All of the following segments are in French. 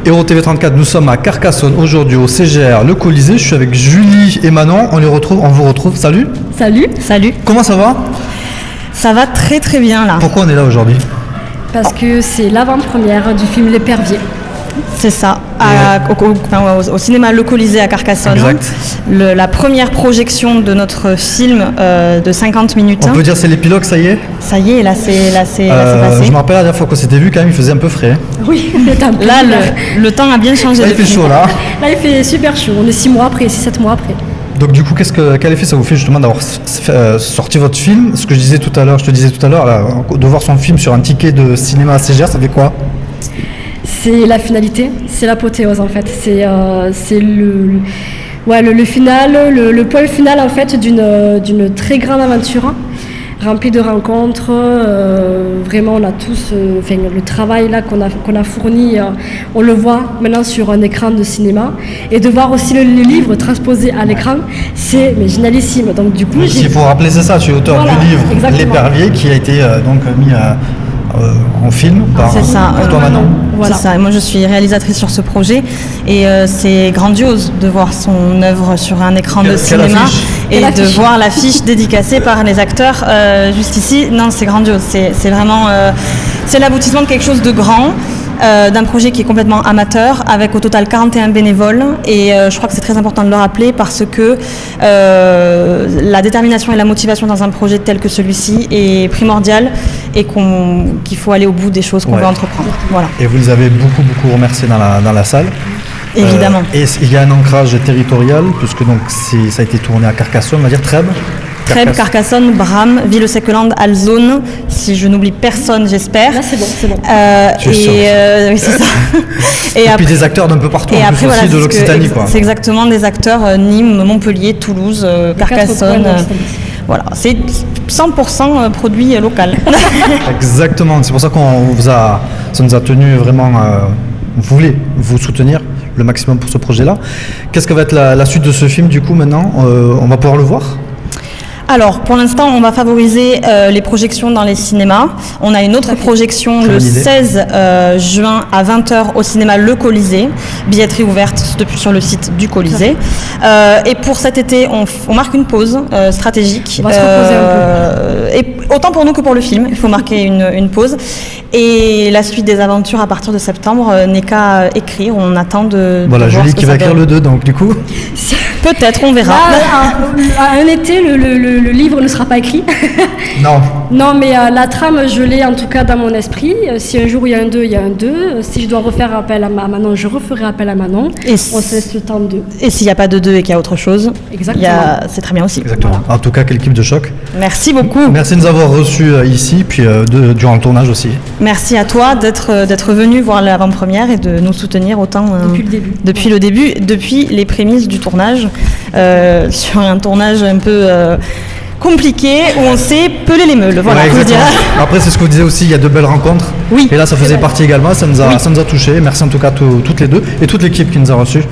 Héros TV 34, nous sommes à Carcassonne aujourd'hui au CGR Le Colisée. Je suis avec Julie et Manon. On vous retrouve. Salut. Salut. Comment ça va? Ça va très très bien là. Pourquoi on est là aujourd'hui? Parce que c'est l'avant-première du film L'Épervier. C'est ça, au cinéma Le Colisée à Carcassonne. Exact. La première projection de notre film de 50 minutes. On peut dire c'est l'épilogue, ça y est? Ça y est, là c'est passé. Je me rappelle la dernière fois qu'on s'était vu, quand même, il faisait un peu frais. Oui, le temps. Là, le temps a bien changé. Là, il fait chaud là. Là, il fait super chaud. On est 6 mois après, 6-7 mois après. Donc du coup, quel effet ça vous fait justement d'avoir sorti votre film? Ce que je te disais tout à l'heure, là, de voir son film sur un ticket de cinéma à CGR, ça fait quoi? C'est la finalité, c'est l'apothéose en fait. C'est le final, le point final en fait d'une très grande aventure remplie de rencontres. Vraiment, on a tous, le travail là qu'on a fourni, on le voit maintenant sur un écran de cinéma, et de voir aussi le livre transposé à l'écran, c'est génialissime. Donc du coup, il faut rappeler, c'est ça, tu es auteur du livre L'Épervier qui a été mis en film par toi Manon. Voilà. C'est ça, et moi je suis réalisatrice sur ce projet et c'est grandiose de voir son œuvre sur un écran de cinéma et de voir l'affiche dédicacée par les acteurs juste ici. Non, c'est grandiose, c'est vraiment c'est l'aboutissement de quelque chose de grand. D'un projet qui est complètement amateur, avec au total 41 bénévoles, et je crois que c'est très important de le rappeler parce que la détermination et la motivation dans un projet tel que celui-ci est primordiale et qu'il faut aller au bout des choses qu'on veut entreprendre. Voilà. Et vous les avez beaucoup remerciés dans la salle. Évidemment. Et il y a un ancrage territorial, puisque donc ça a été tourné à Carcassonne, on va dire Trèbes. Carcassonne, Bram, Villesecqueland, Alzone, si je n'oublie personne, j'espère. Là, c'est bon. Oui, c'est ça. Et puis des acteurs d'un peu partout, en plus aussi de l'Occitanie. C'est exactement des acteurs Nîmes, Montpellier, Toulouse, Carcassonne. Voilà, c'est 100% produit local. Exactement, c'est pour ça ça nous a tenu vraiment, vous voulez vous soutenir le maximum pour ce projet-là. Qu'est-ce que va être la suite de ce film du coup maintenant? On va pouvoir le voir? Alors, pour l'instant, on va favoriser les projections dans les cinémas. On a une autre projection le 16 juin à 20h au cinéma Le Colisée. Billetterie ouverte depuis sur le site du Colisée. Et pour cet été, on marque une pause stratégique. On va se reposer un peu. Et autant pour nous que pour le film, il faut marquer une pause. Et la suite des aventures à partir de septembre n'est qu'à écrire. On attend de voilà, voir Julie qui va écrire le 2, donc du coup. Peut-être, on verra. À un été, le livre ne sera pas écrit. Non, mais la trame, je l'ai en tout cas dans mon esprit. Si un jour il y a un 2, il y a un 2. Si je dois refaire appel à Manon, je referai appel à Manon. On se laisse le temps de 2. Et s'il n'y a pas de 2 et qu'il y a autre chose, c'est très bien aussi. Exactement. Voilà. En tout cas, quelle équipe de choc. Merci beaucoup. Merci de nous avoir reçus ici, puis durant le tournage aussi. Merci à toi d'être venu voir l'avant-première et de nous soutenir autant depuis le début, depuis les prémices du tournage, sur un tournage un peu compliqué où on s'est pelé les meules. Voilà, après, c'est ce que vous disiez aussi, il y a de belles rencontres. Oui. Et là, ça faisait partie également, ça nous a touchés. Merci en tout cas toutes les deux et toute l'équipe qui nous a reçus.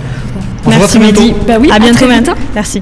Merci Mehdi. À bientôt. Merci.